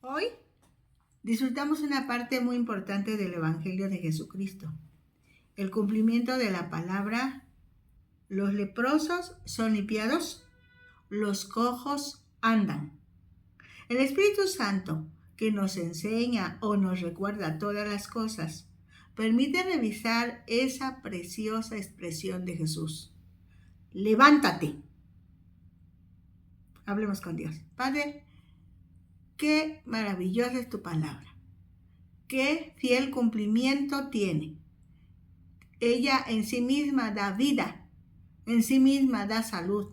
Hoy disfrutamos una parte muy importante del Evangelio de Jesucristo, el cumplimiento de la palabra: los leprosos son limpiados, los cojos andan. El Espíritu Santo, que nos enseña o nos recuerda todas las cosas, permite revisar esa preciosa expresión de Jesús: levántate. Hablemos con Dios. Padre, qué maravillosa es tu palabra. Qué fiel cumplimiento tiene. Ella en sí misma da vida, en sí misma da salud,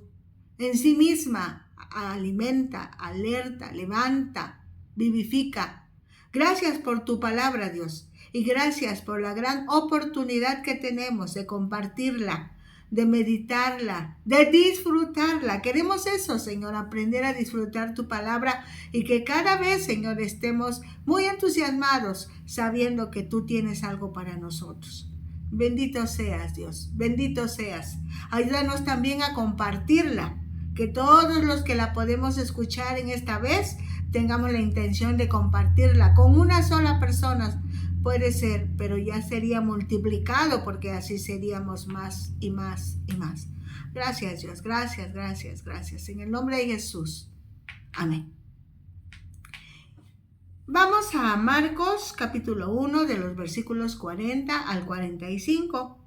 en sí misma alimenta, alerta, levanta, vivifica. Gracias por tu palabra, Dios, y gracias por la gran oportunidad que tenemos de compartirla, de meditarla, de disfrutarla. Queremos eso, Señor, aprender a disfrutar tu palabra y que cada vez, Señor, estemos muy entusiasmados sabiendo que tú tienes algo para nosotros. Bendito seas, Dios, bendito seas. Ayúdanos también a compartirla, que todos los que la podemos escuchar en esta vez tengamos la intención de compartirla con una sola persona. Puede ser, pero ya sería multiplicado, porque así seríamos más y más y más. Gracias, Dios, gracias, gracias, gracias. En el nombre de Jesús. Amén. Vamos a Marcos capítulo 1 de los versículos 40 al 45.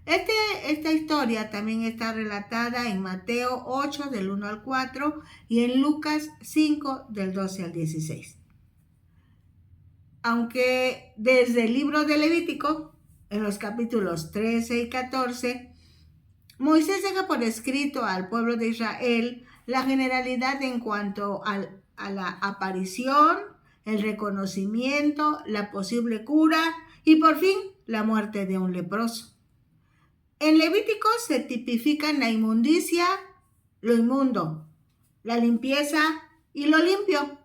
Esta historia también está relatada en Mateo 8 del 1 al 4 y en Lucas 5 del 12 al 16. Aunque desde el libro de Levítico, en los capítulos 13 y 14, Moisés deja por escrito al pueblo de Israel la generalidad en cuanto a la aparición, el reconocimiento, la posible cura y por fin la muerte de un leproso. En Levítico se tipifican la inmundicia, lo inmundo, la limpieza y lo limpio.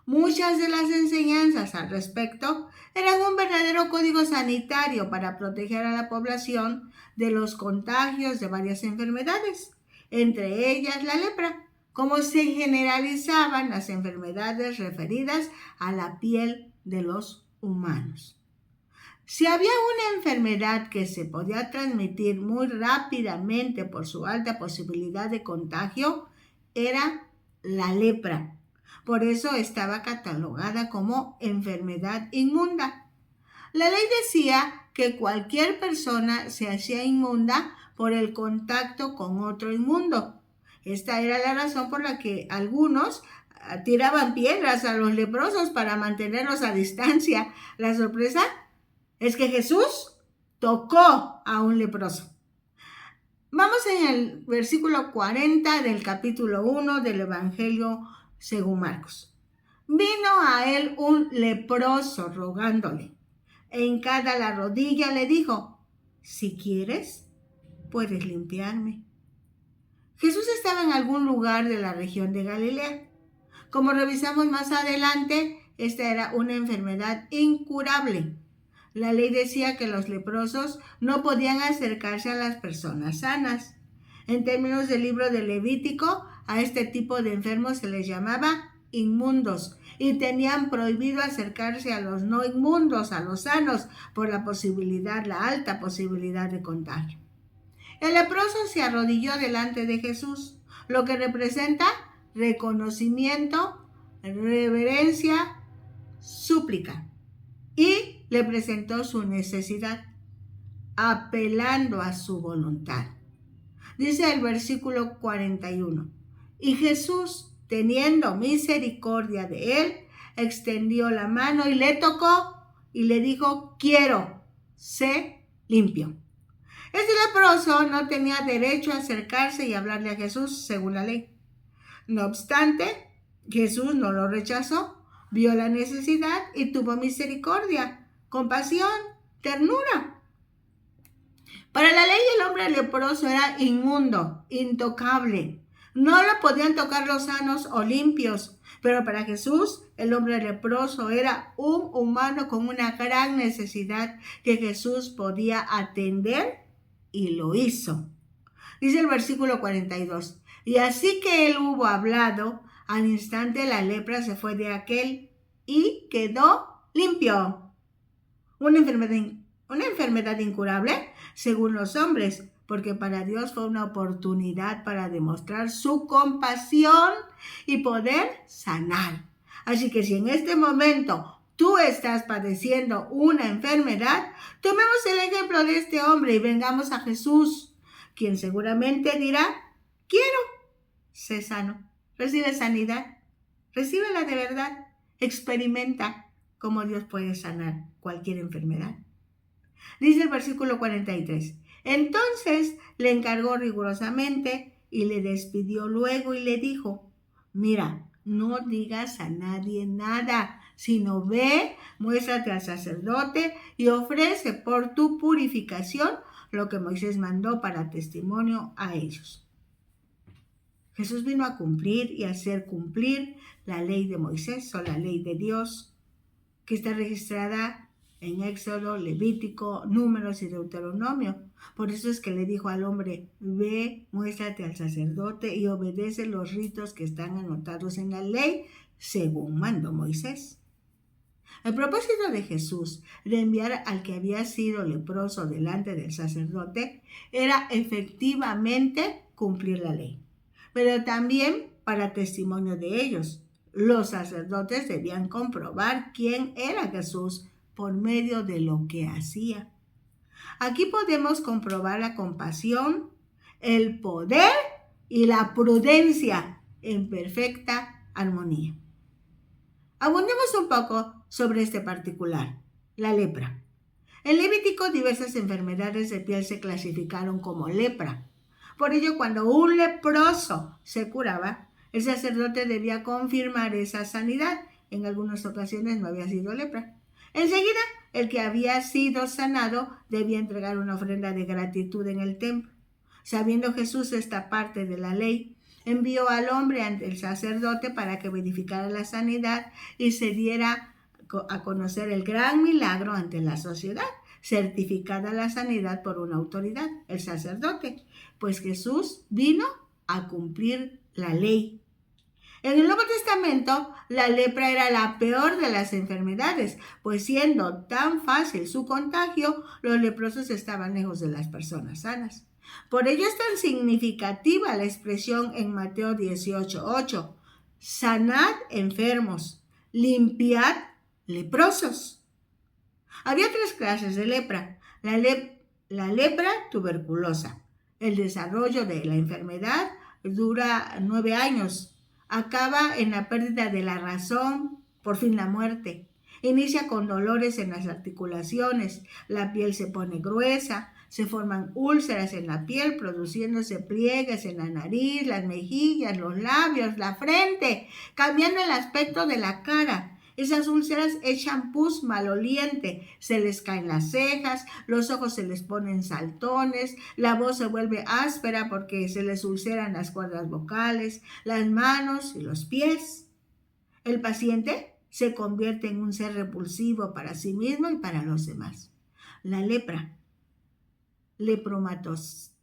Muchas de las enseñanzas al respecto eran un verdadero código sanitario para proteger a la población de los contagios de varias enfermedades, entre ellas la lepra, como se generalizaban las enfermedades referidas a la piel de los humanos. Si había una enfermedad que se podía transmitir muy rápidamente por su alta posibilidad de contagio, era la lepra. Por eso estaba catalogada como enfermedad inmunda. La ley decía que cualquier persona se hacía inmunda por el contacto con otro inmundo. Esta era la razón por la que algunos tiraban piedras a los leprosos para mantenerlos a distancia. La sorpresa es que Jesús tocó a un leproso. Vamos en el versículo 40 del capítulo 1 del Evangelio según Marcos. Vino a él un leproso rogándole. E hincada la rodilla le dijo: si quieres, puedes limpiarme. Jesús estaba en algún lugar de la región de Galilea. Como revisamos más adelante, esta era una enfermedad incurable. La ley decía que los leprosos no podían acercarse a las personas sanas. En términos del libro de Levítico, a este tipo de enfermos se les llamaba inmundos y tenían prohibido acercarse a los no inmundos, a los sanos, por la alta posibilidad de contagio. El leproso se arrodilló delante de Jesús, lo que representa reconocimiento, reverencia, súplica, y le presentó su necesidad, apelando a su voluntad. Dice el versículo 41, y Jesús, teniendo misericordia de él, extendió la mano y le tocó y le dijo: quiero, sé limpio. Este leproso no tenía derecho a acercarse y hablarle a Jesús según la ley. No obstante, Jesús no lo rechazó, vio la necesidad y tuvo misericordia, compasión, ternura. Para la ley, el hombre leproso era inmundo, intocable. No lo podían tocar los sanos o limpios, pero para Jesús, el hombre leproso era un humano con una gran necesidad que Jesús podía atender, y lo hizo. Dice el versículo 42, y así que él hubo hablado, al instante la lepra se fue de aquel, y quedó limpio. Una enfermedad incurable, según los hombres, porque para Dios fue una oportunidad para demostrar su compasión y poder sanar. Así que si en este momento tú estás padeciendo una enfermedad, tomemos el ejemplo de este hombre y vengamos a Jesús, quien seguramente dirá: quiero, sé sano, recibe sanidad, recíbela de verdad, experimenta cómo Dios puede sanar cualquier enfermedad. Dice el versículo 43, entonces le encargó rigurosamente y le despidió luego y le dijo: mira, no digas a nadie nada, sino ve, muéstrate al sacerdote y ofrece por tu purificación lo que Moisés mandó para testimonio a ellos. Jesús vino a cumplir y hacer cumplir la ley de Moisés o la ley de Dios, que está registrada en Éxodo, Levítico, Números y Deuteronomio. Por eso es que le dijo al hombre: ve, muéstrate al sacerdote y obedece los ritos que están anotados en la ley, según mandó Moisés. El propósito de Jesús de enviar al que había sido leproso delante del sacerdote era efectivamente cumplir la ley, pero también para testimonio de ellos. Los sacerdotes debían comprobar quién era Jesús por medio de lo que hacía. Aquí podemos comprobar la compasión, el poder y la prudencia en perfecta armonía. Abundemos un poco sobre este particular, la lepra. En Levítico, diversas enfermedades de piel se clasificaron como lepra. Por ello, cuando un leproso se curaba, el sacerdote debía confirmar esa sanidad. En algunas ocasiones no había sido lepra. Enseguida, el que había sido sanado debía entregar una ofrenda de gratitud en el templo. Sabiendo Jesús esta parte de la ley, envió al hombre ante el sacerdote para que verificara la sanidad y se diera a conocer el gran milagro ante la sociedad, certificada la sanidad por una autoridad, el sacerdote, pues Jesús vino a cumplir la ley. En el Nuevo Testamento, la lepra era la peor de las enfermedades, pues siendo tan fácil su contagio, los leprosos estaban lejos de las personas sanas. Por ello es tan significativa la expresión en Mateo 18:8, sanad enfermos, limpiad leprosos. Había tres clases de lepra. La lepra tuberculosa. El desarrollo de la enfermedad dura 9 años. Acaba en la pérdida de la razón, por fin la muerte. Inicia con dolores en las articulaciones, la piel se pone gruesa, se forman úlceras en la piel, produciéndose pliegues en la nariz, las mejillas, los labios, la frente, cambiando el aspecto de la cara. Esas úlceras echan pus maloliente, se les caen las cejas, los ojos se les ponen saltones, la voz se vuelve áspera porque se les ulceran las cuerdas vocales, las manos y los pies. El paciente se convierte en un ser repulsivo para sí mismo y para los demás. La lepra,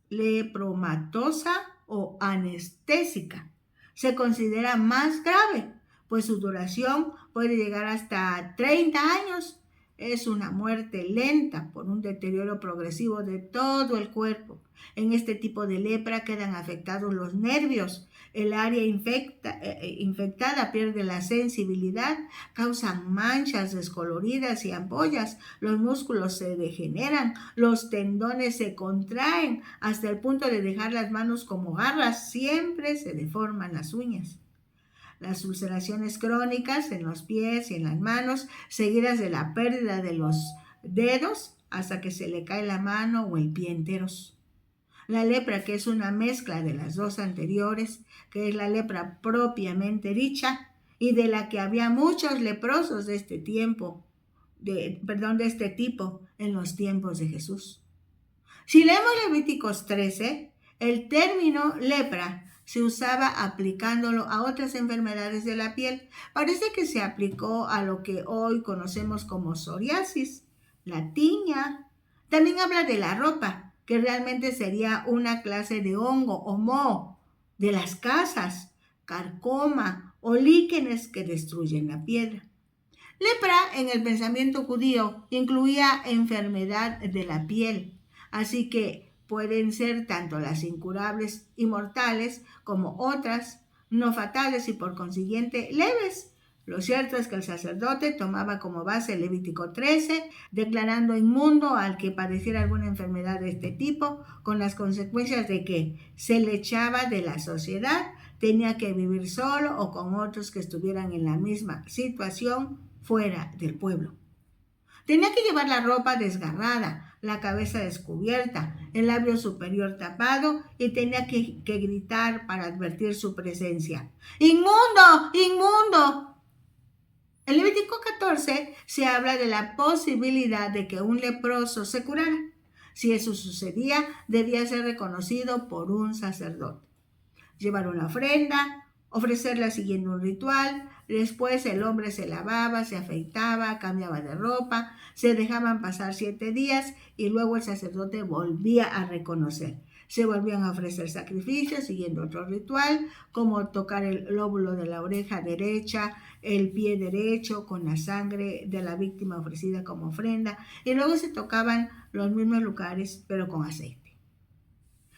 lepromatosa o anestésica, se considera más grave, pues su duración puede llegar hasta 30 años. Es una muerte lenta por un deterioro progresivo de todo el cuerpo. En este tipo de lepra quedan afectados los nervios. El área infectada pierde la sensibilidad, causan manchas descoloridas y ampollas, los músculos se degeneran, los tendones se contraen hasta el punto de dejar las manos como garras, siempre se deforman las uñas. Las ulceraciones crónicas en los pies y en las manos, seguidas de la pérdida de los dedos hasta que se le cae la mano o el pie enteros. La lepra, que es una mezcla de las dos anteriores, que es la lepra propiamente dicha y de la que había muchos leprosos de este tipo en los tiempos de Jesús. Si leemos Levíticos 13, el término lepra se usaba aplicándolo a otras enfermedades de la piel. Parece que se aplicó a lo que hoy conocemos como psoriasis, la tiña. También habla de la ropa, que realmente sería una clase de hongo o moho, de las casas, carcoma o líquenes que destruyen la piedra. Lepra en el pensamiento judío incluía enfermedad de la piel, así que pueden ser tanto las incurables y mortales como otras no fatales y por consiguiente leves. Lo cierto es que el sacerdote tomaba como base el Levítico 13, declarando inmundo al que padeciera alguna enfermedad de este tipo, con las consecuencias de que se le echaba de la sociedad, tenía que vivir solo o con otros que estuvieran en la misma situación fuera del pueblo. Tenía que llevar la ropa desgarrada, la cabeza descubierta, el labio superior tapado y tenía que gritar para advertir su presencia. ¡Inmundo! ¡Inmundo! En Levítico 14 se habla de la posibilidad de que un leproso se curara. Si eso sucedía, debía ser reconocido por un sacerdote. Llevar una ofrenda, ofrecerla siguiendo un ritual, después el hombre se lavaba, se afeitaba, cambiaba de ropa, se dejaban pasar 7 días y luego el sacerdote volvía a reconocer. Se volvían a ofrecer sacrificios siguiendo otro ritual, como tocar el lóbulo de la oreja derecha, el pie derecho con la sangre de la víctima ofrecida como ofrenda, y luego se tocaban los mismos lugares pero con aceite.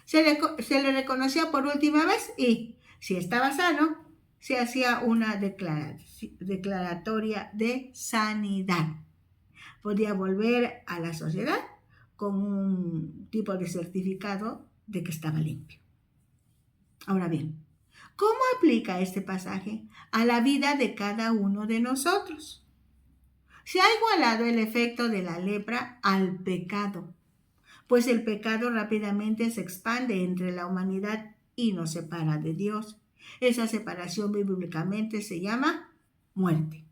Se le reconocía por última vez y, si estaba sano, se hacía una declaratoria de sanidad. Podía volver a la sociedad con un tipo de certificado de que estaba limpio. Ahora bien, ¿cómo aplica este pasaje a la vida de cada uno de nosotros? Se ha igualado el efecto de la lepra al pecado, pues el pecado rápidamente se expande entre la humanidad y nos separa de Dios. Esa separación bíblicamente se llama muerte.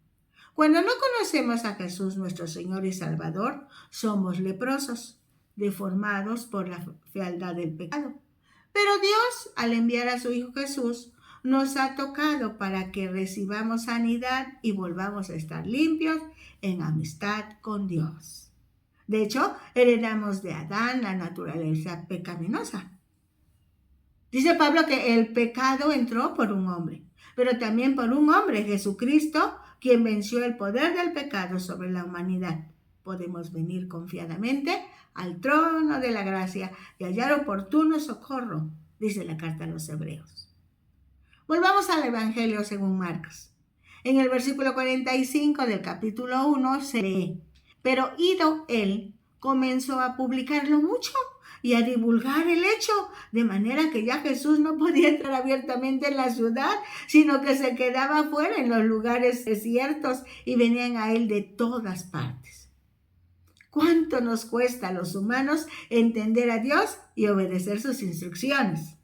Cuando no conocemos a Jesús nuestro Señor y Salvador, somos leprosos, deformados por la fealdad del pecado. Pero Dios, al enviar a su Hijo Jesús, nos ha tocado para que recibamos sanidad y volvamos a estar limpios en amistad con Dios. De hecho, heredamos de Adán la naturaleza pecaminosa. Dice Pablo que el pecado entró por un hombre, pero también por un hombre, Jesucristo, quien venció el poder del pecado sobre la humanidad. Podemos venir confiadamente al trono de la gracia y hallar oportuno socorro, dice la carta a los Hebreos. Volvamos al Evangelio según Marcos. En el versículo 45 del capítulo 1 se lee: pero ido él, comenzó a publicarlo mucho y a divulgar el hecho, de manera que ya Jesús no podía entrar abiertamente en la ciudad, sino que se quedaba afuera en los lugares desiertos y venían a él de todas partes. ¿Cuánto nos cuesta a los humanos entender a Dios y obedecer sus instrucciones?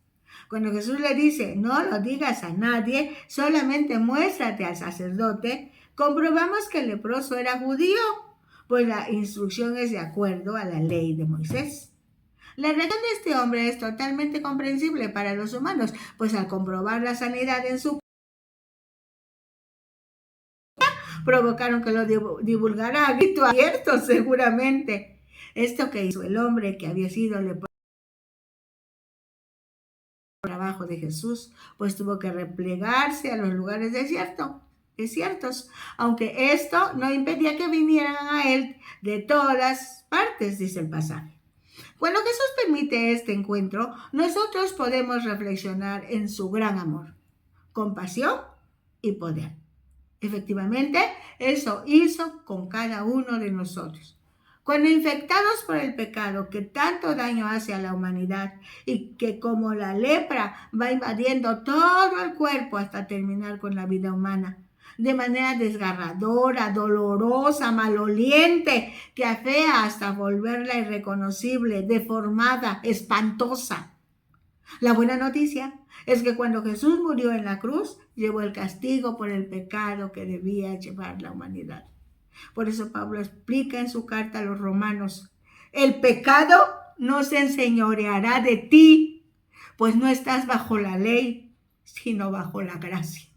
Cuando Jesús le dice, no lo digas a nadie, solamente muéstrate al sacerdote, comprobamos que el leproso era judío, pues la instrucción es de acuerdo a la ley de Moisés. La reacción de este hombre es totalmente comprensible para los humanos, pues al comprobar la sanidad en su provocaron que lo divulgara a grito abierto seguramente. Esto que hizo el hombre que había sido leproso trabajo de Jesús, pues tuvo que replegarse a los lugares desiertos, aunque esto no impedía que vinieran a él de todas partes, dice el pasaje. Cuando Jesús permite este encuentro, nosotros podemos reflexionar en su gran amor, compasión y poder. Efectivamente, eso hizo con cada uno de nosotros. Cuando infectados por el pecado que tanto daño hace a la humanidad y que como la lepra va invadiendo todo el cuerpo hasta terminar con la vida humana, de manera desgarradora, dolorosa, maloliente, que afea hasta volverla irreconocible, deformada, espantosa. La buena noticia es que cuando Jesús murió en la cruz, llevó el castigo por el pecado que debía llevar la humanidad. Por eso Pablo explica en su carta a los romanos, el pecado no se enseñoreará de ti, pues no estás bajo la ley, sino bajo la gracia.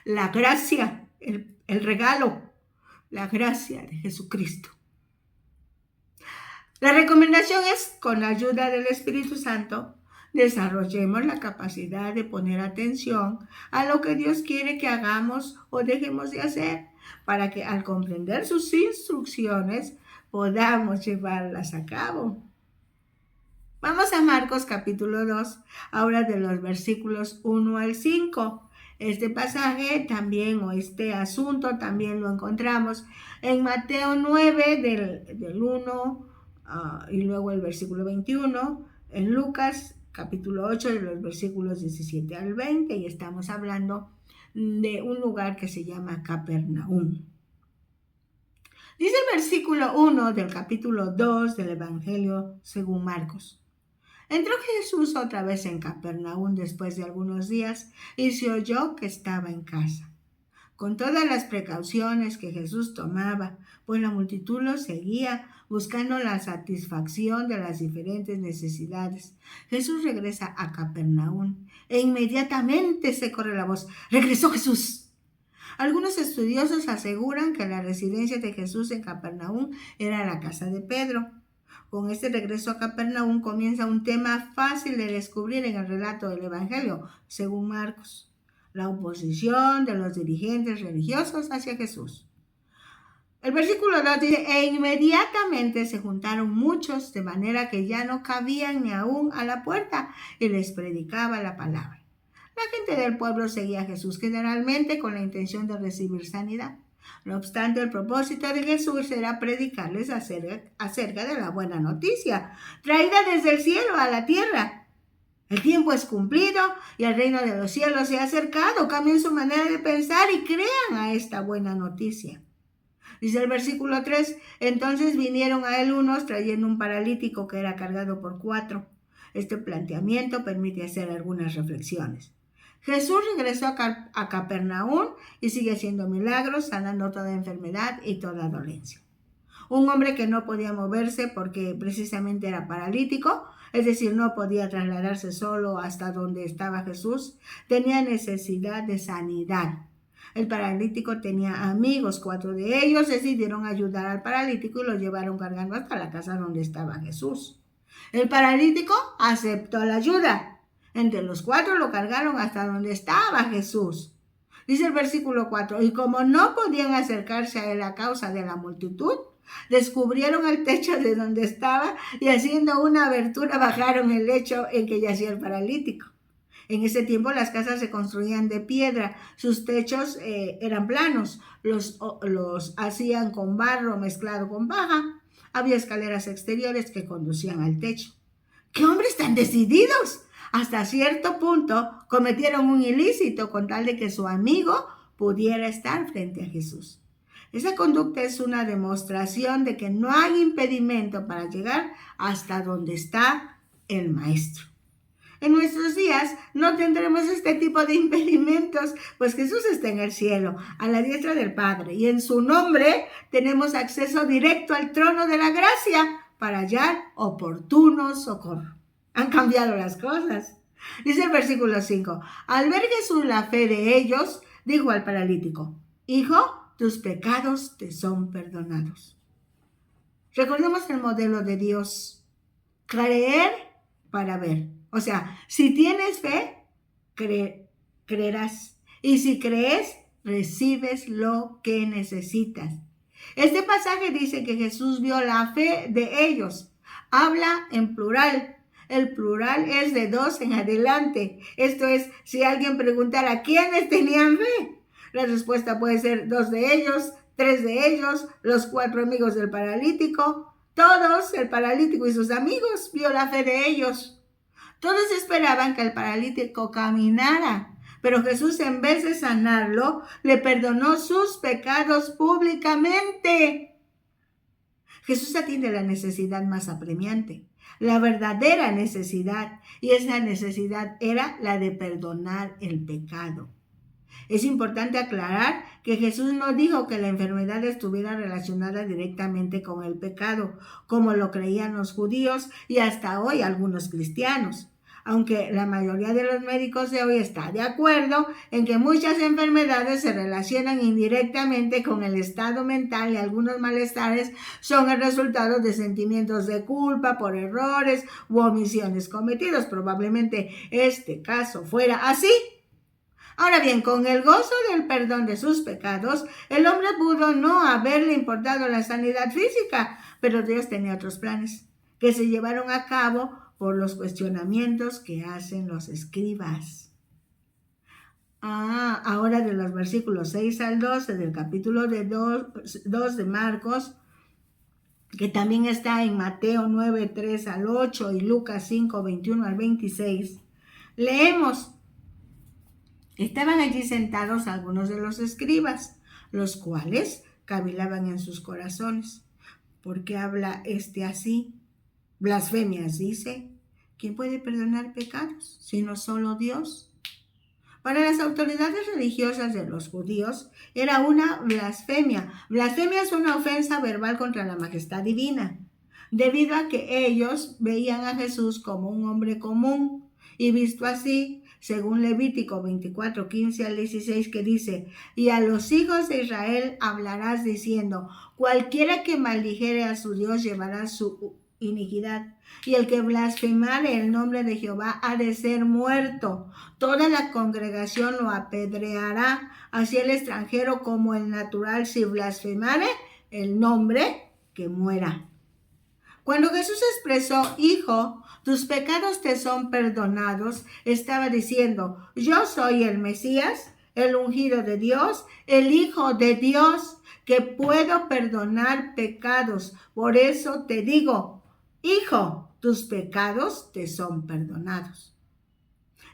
La gracia, el regalo, la gracia de Jesucristo. La recomendación es, con la ayuda del Espíritu Santo, Desarrollemos la capacidad de poner atención a lo que Dios quiere que hagamos o dejemos de hacer, para que al comprender sus instrucciones podamos llevarlas a cabo. Vamos a Marcos capítulo 2, ahora de los versículos 1 al 5. Este pasaje también, o este asunto también lo encontramos en Mateo 9 del 1 y luego el versículo 21, en Lucas capítulo 8 de los versículos 17 al 20, y estamos hablando de un lugar que se llama Capernaum. Dice el versículo 1 del capítulo 2 del Evangelio según Marcos. Entró Jesús otra vez en Capernaum después de algunos días y se oyó que estaba en casa. Con todas las precauciones que Jesús tomaba, pues la multitud lo seguía buscando la satisfacción de las diferentes necesidades, Jesús regresa a Capernaum e inmediatamente se corre la voz: ¡regresó Jesús! Algunos estudiosos aseguran que la residencia de Jesús en Capernaum era la casa de Pedro. Con este regreso a Capernaum comienza un tema fácil de descubrir en el relato del Evangelio, según Marcos: la oposición de los dirigentes religiosos hacia Jesús. El versículo 2 dice: e inmediatamente se juntaron muchos, de manera que ya no cabían ni aún a la puerta, y les predicaba la palabra. La gente del pueblo seguía a Jesús generalmente con la intención de recibir sanidad. No obstante, el propósito de Jesús era predicarles acerca de la buena noticia, traída desde el cielo a la tierra. El tiempo es cumplido y el reino de los cielos se ha acercado. Cambien su manera de pensar y crean a esta buena noticia. Dice el versículo 3, entonces vinieron a él unos trayendo un paralítico que era cargado por 4. Este planteamiento permite hacer algunas reflexiones. Jesús regresó a Capernaum y sigue haciendo milagros, sanando toda enfermedad y toda dolencia. Un hombre que no podía moverse porque precisamente era paralítico, es decir, no podía trasladarse solo hasta donde estaba Jesús, tenía necesidad de sanidad. El paralítico tenía amigos, 4 de ellos decidieron ayudar al paralítico y lo llevaron cargando hasta la casa donde estaba Jesús. El paralítico aceptó la ayuda. Entre los 4 lo cargaron hasta donde estaba Jesús. Dice el versículo 4, y como no podían acercarse a él a causa de la multitud, descubrieron el techo de donde estaba y haciendo una abertura bajaron el lecho en que yacía el paralítico. En ese tiempo las casas se construían de piedra, sus techos eran planos, los hacían con barro mezclado con paja. Había escaleras exteriores que conducían al techo. ¡Qué hombres tan decididos! Hasta cierto punto cometieron un ilícito con tal de que su amigo pudiera estar frente a Jesús. Esa conducta es una demostración de que no hay impedimento para llegar hasta donde está el Maestro. En nuestros días no tendremos este tipo de impedimentos, pues Jesús está en el cielo, a la diestra del Padre, y en su nombre tenemos acceso directo al trono de la gracia para hallar oportuno socorro. Han cambiado las cosas. Dice el versículo 5, al ver Jesús la fe de ellos, dijo al paralítico: hijo, tus pecados te son perdonados. Recordemos el modelo de Dios: creer para ver. O sea, si tienes fe, creerás. Y si crees, recibes lo que necesitas. Este pasaje dice que Jesús vio la fe de ellos. Habla en plural. El plural es de 2 en adelante. Esto es, si alguien preguntara ¿quiénes tenían fe? La respuesta puede ser 2 de ellos, 3 de ellos, los 4 amigos del paralítico. Todos, el paralítico y sus amigos, vio la fe de ellos. Todos esperaban que el paralítico caminara, pero Jesús, en vez de sanarlo, le perdonó sus pecados públicamente. Jesús atiende la necesidad más apremiante, la verdadera necesidad, y esa necesidad era la de perdonar el pecado. Es importante aclarar que Jesús no dijo que la enfermedad estuviera relacionada directamente con el pecado, como lo creían los judíos y hasta hoy algunos cristianos. aunque la mayoría de los médicos de hoy está de acuerdo en que muchas enfermedades se relacionan indirectamente con el estado mental y algunos malestares son el resultado de sentimientos de culpa por errores u omisiones cometidos. Probablemente este caso fuera así. Ahora bien, con el gozo del perdón de sus pecados, el hombre pudo no haberle importado la sanidad física, pero Dios tenía otros planes que se llevaron a cabo por los cuestionamientos que hacen los escribas. Ahora de los versículos 6 al 12 del capítulo 2 de Marcos, que también está en Mateo 9, 3 al 8 y Lucas 5, 21 al 26, leemos: estaban allí sentados algunos de los escribas, los cuales cavilaban en sus corazones. ¿Por qué habla este así? Blasfemias, dice. ¿Quién puede perdonar pecados sino solo Dios? Para las autoridades religiosas de los judíos era una blasfemia. Blasfemia es una ofensa verbal contra la majestad divina, debido a que ellos veían a Jesús como un hombre común y visto así, según Levítico 24, 15 al 16, que dice: y a los hijos de Israel hablarás diciendo, cualquiera que maldijere a su Dios llevará su iniquidad, y el que blasfemare el nombre de Jehová ha de ser muerto. Toda la congregación lo apedreará, así el extranjero como el natural, si blasfemare el nombre, que muera. Cuando Jesús expresó, hijo, tus pecados te son perdonados, estaba diciendo, yo soy el Mesías, el ungido de Dios, el Hijo de Dios, que puedo perdonar pecados. Por eso te digo, hijo, tus pecados te son perdonados.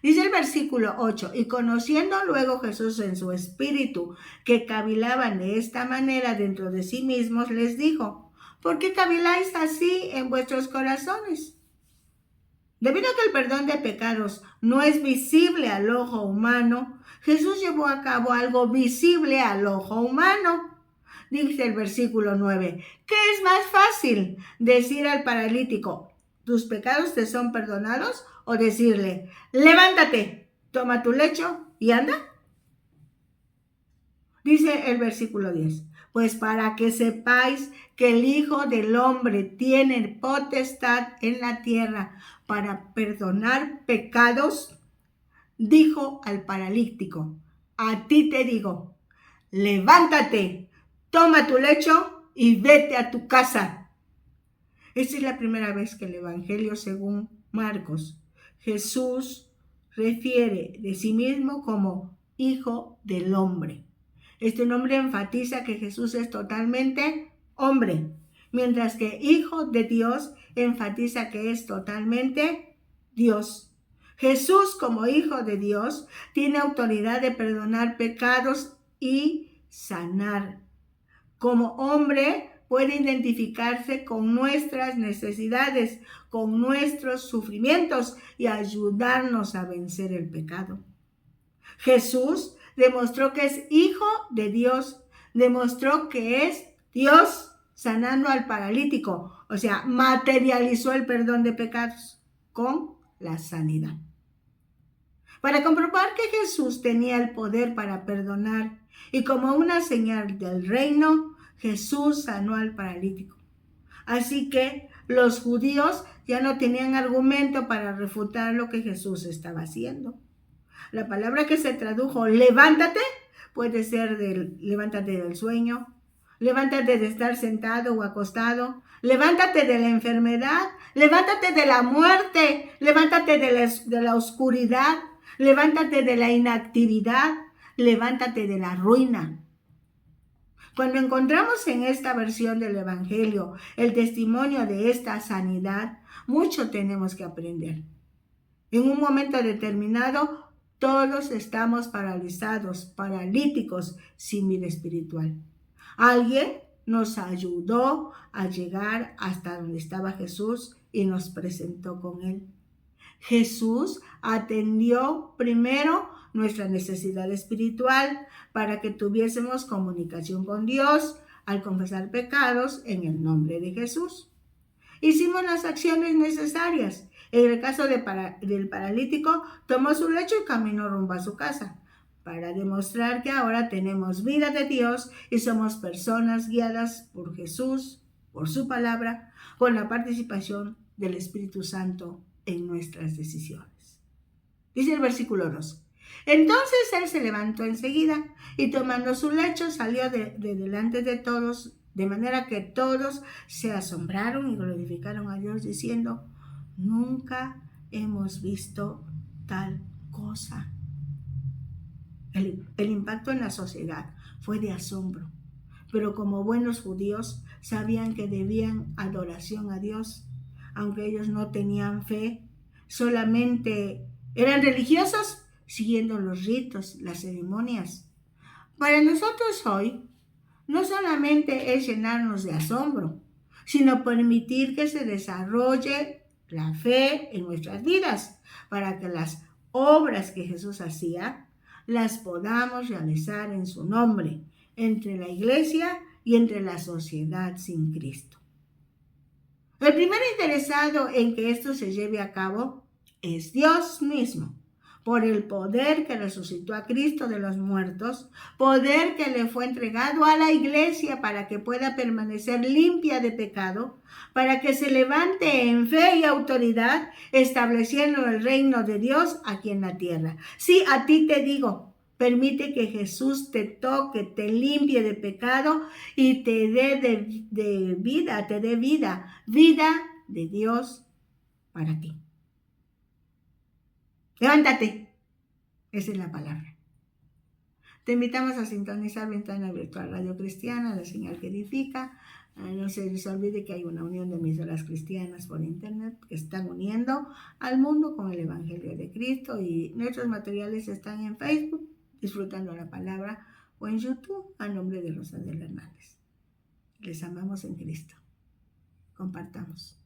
Dice el versículo 8, y conociendo luego Jesús en su espíritu que cavilaban de esta manera dentro de sí mismos, les dijo, ¿por qué caviláis así en vuestros corazones? Debido a que el perdón de pecados no es visible al ojo humano, Jesús llevó a cabo algo visible al ojo humano. Dice el versículo 9, ¿qué es más fácil? ¿Decir al paralítico, tus pecados te son perdonados? ¿O decirle, levántate, toma tu lecho y anda? Dice el versículo 10, pues para que sepáis que el Hijo del Hombre tiene potestad en la tierra para perdonar pecados, dijo al paralítico, a ti te digo, levántate, toma tu lecho y vete a tu casa. Esta es la primera vez que el Evangelio, según Marcos, Jesús refiere de sí mismo como Hijo del Hombre. Este nombre enfatiza que Jesús es totalmente hombre, mientras que Hijo de Dios enfatiza que es totalmente Dios. Jesús, como Hijo de Dios, tiene autoridad de perdonar pecados y sanar. Como hombre, puede identificarse con nuestras necesidades, con nuestros sufrimientos y ayudarnos a vencer el pecado. Jesús demostró que es Hijo de Dios, demostró que es Dios sanando al paralítico, o sea, materializó el perdón de pecados con la sanidad. Para comprobar que Jesús tenía el poder para perdonar y como una señal del reino, Jesús sanó al paralítico. Así que los judíos ya no tenían argumento para refutar lo que Jesús estaba haciendo. La palabra que se tradujo levántate puede ser levántate del sueño, levántate de estar sentado o acostado, levántate de la enfermedad, levántate de la muerte, levántate de la oscuridad, levántate de la inactividad, levántate de la ruina. Cuando encontramos en esta versión del Evangelio el testimonio de esta sanidad, mucho tenemos que aprender. En un momento determinado, todos estamos paralizados, paralíticos, sin vida espiritual. Alguien nos ayudó a llegar hasta donde estaba Jesús y nos presentó con él. Jesús atendió primero nuestra necesidad espiritual para que tuviésemos comunicación con Dios al confesar pecados en el nombre de Jesús. Hicimos las acciones necesarias En el caso del paralítico, tomó su lecho y caminó rumbo a su casa, para demostrar que ahora tenemos vida de Dios y somos personas guiadas por Jesús, por su palabra, con la participación del Espíritu Santo en nuestras decisiones. Dice el versículo 2. Entonces él se levantó enseguida y tomando su lecho salió de delante de todos, de manera que todos se asombraron y glorificaron a Dios diciendo: nunca hemos visto tal cosa. El impacto en la sociedad fue de asombro, pero como buenos judíos sabían que debían adoración a Dios, aunque ellos no tenían fe, solamente eran religiosos siguiendo los ritos, las ceremonias. Para nosotros hoy, no solamente es llenarnos de asombro, sino permitir que se desarrolle la fe en nuestras vidas, para que las obras que Jesús hacía las podamos realizar en su nombre, entre la iglesia y entre la sociedad sin Cristo. El primer interesado en que esto se lleve a cabo es Dios mismo, por el poder que resucitó a Cristo de los muertos, poder que le fue entregado a la iglesia para que pueda permanecer limpia de pecado, para que se levante en fe y autoridad, estableciendo el reino de Dios aquí en la tierra. Sí, a ti te digo, permite que Jesús te toque, te limpie de pecado y te dé vida, vida de Dios para ti. Levántate. Esa es la palabra. Te invitamos a sintonizar Ventana Virtual Radio Cristiana, la señal que edifica. No se les olvide que hay una unión de emisoras cristianas por internet que están uniendo al mundo con el Evangelio de Cristo, y nuestros materiales están en Facebook, Disfrutando la Palabra, o en YouTube, a nombre de Rosa del Hernández. Les amamos en Cristo. Compartamos.